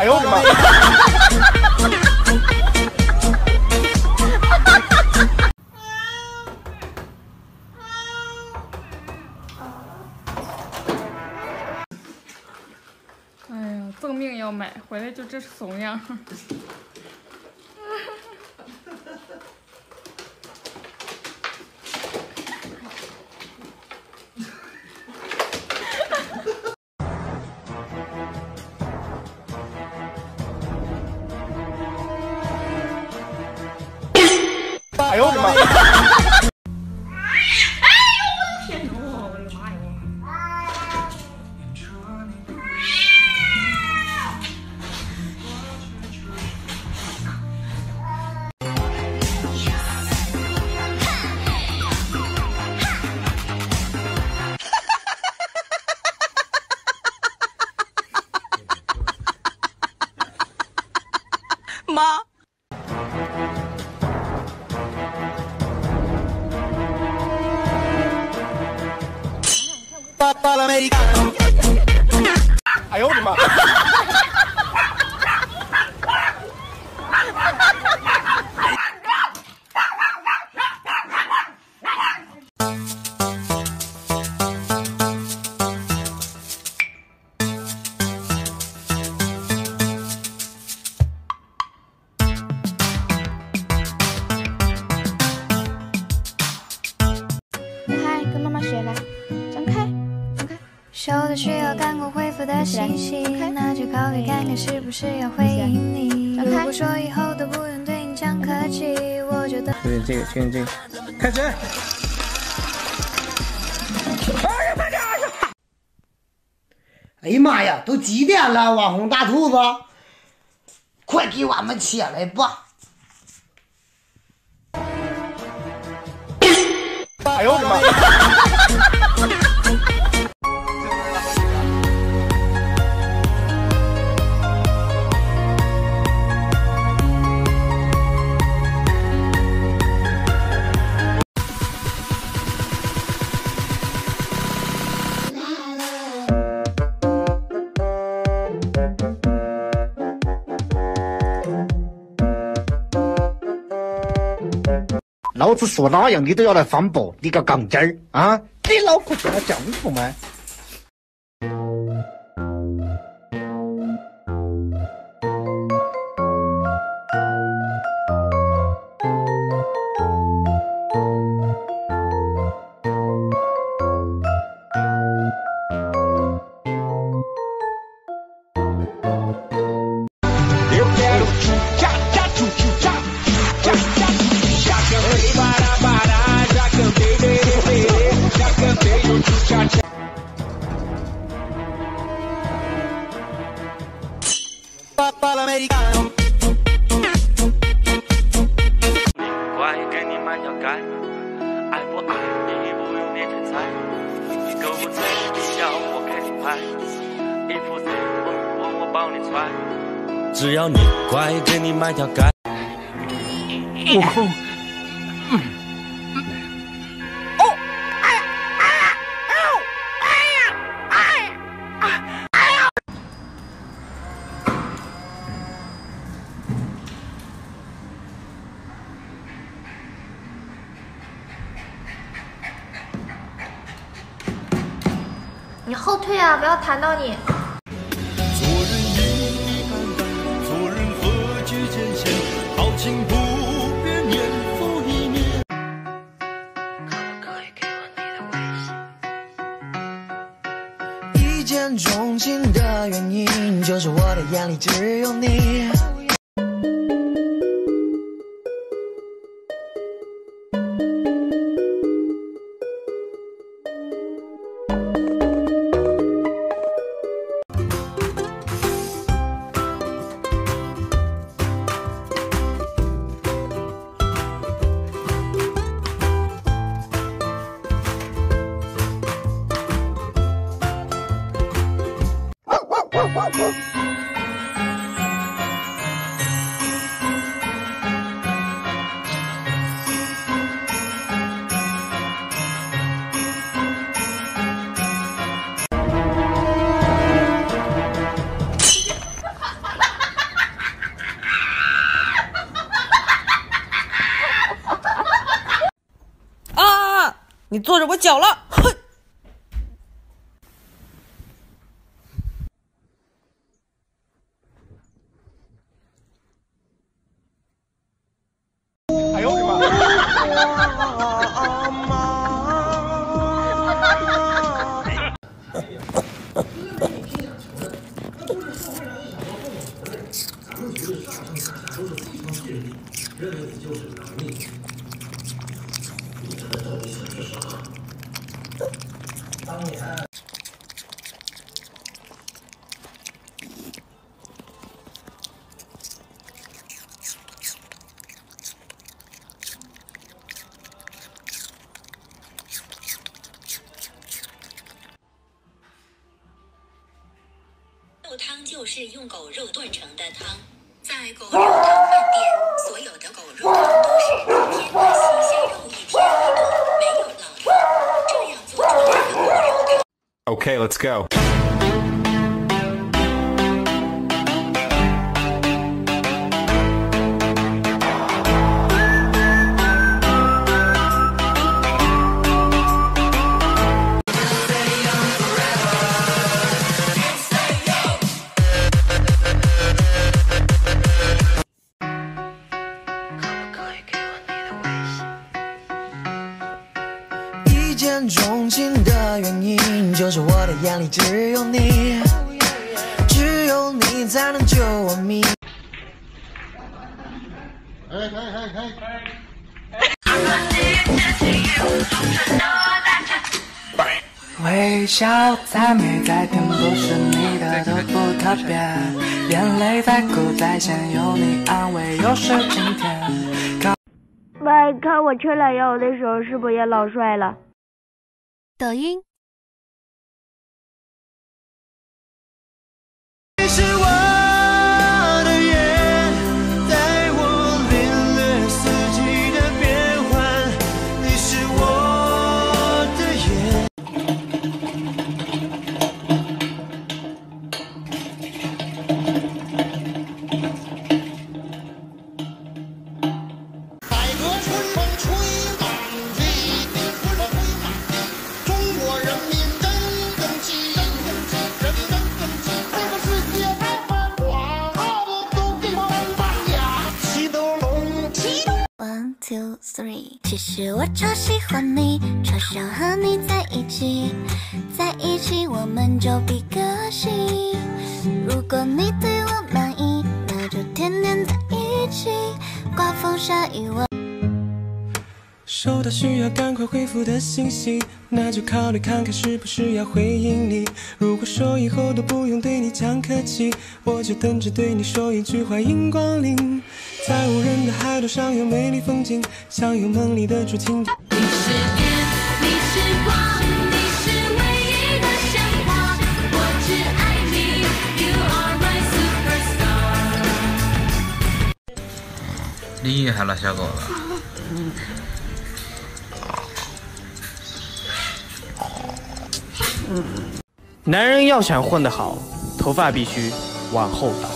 哎呦我的妈！哎呀，赠命要买回来就这怂样。哎呦我的妈！妈。哎呦我的妈！嗨，跟妈妈学来，张开，张开。收到需要赶快回复的信息，那就考虑看看是不是要回应你。如果说以后都不用对你讲客气，我就等。确认这个，确认这个，开始。哎呀妈呀，都几点了？网红大兔子，快给我们起来吧！哎呦我的妈！老子说哪样你都要来反驳，你个杠精儿啊！你脑壳进了浆糊吗？乖，给你买条街，爱不爱你不用勉强猜，你购物车你要我给你拍，衣服谁我帮你穿，只要你乖，给你买条街。悟空。你后退啊，不要弹到你。做人义义淡淡，做人何惧艰险，豪情不变，年复一年。可不可以给我你的微信？一见钟情的原因，就是我的眼里只有你。你坐着我脚了，哼！哎呦我的妈！肉汤就是用狗肉炖成的汤，在狗肉汤饭店，所有的狗肉汤都是天然新鲜肉一天一炖，没有老肉，这样做出来的狗肉汤。Okay, let's go.一见钟情的原因，就是我的眼里只有你，只有你才能救我命。微笑再美再甜，不是你的都不特别，眼泪再苦再咸，有你安慰又是晴天。喂，看我吹懒腰的时候是不是也老帅了？抖音。你是我的眼，带我领略四季的变换。你是我的眼。百个春风吹满地，春风吹满地。中国人民真争气，真争气，人民真争气。这个世界太繁华，好多地方放假，气都隆气。One, two, three。其实我超喜欢你，超想和你在一起，在一起我们就比个心。如果你对我满意，那就天天在一起，刮风下雨我。收到需要赶快回复的信息，那就考虑看看是不是要回应你。如果说以后都不用对你讲客气，我就等着对你说一句欢迎光临。在无人的海岛上有美丽风景，享有梦里的竹蜻蜓。你是电，你是光，你是唯一的神话，我只爱你 ，You are my superstar。厉害了，小狗子。男人要想混得好，头发必须往后倒。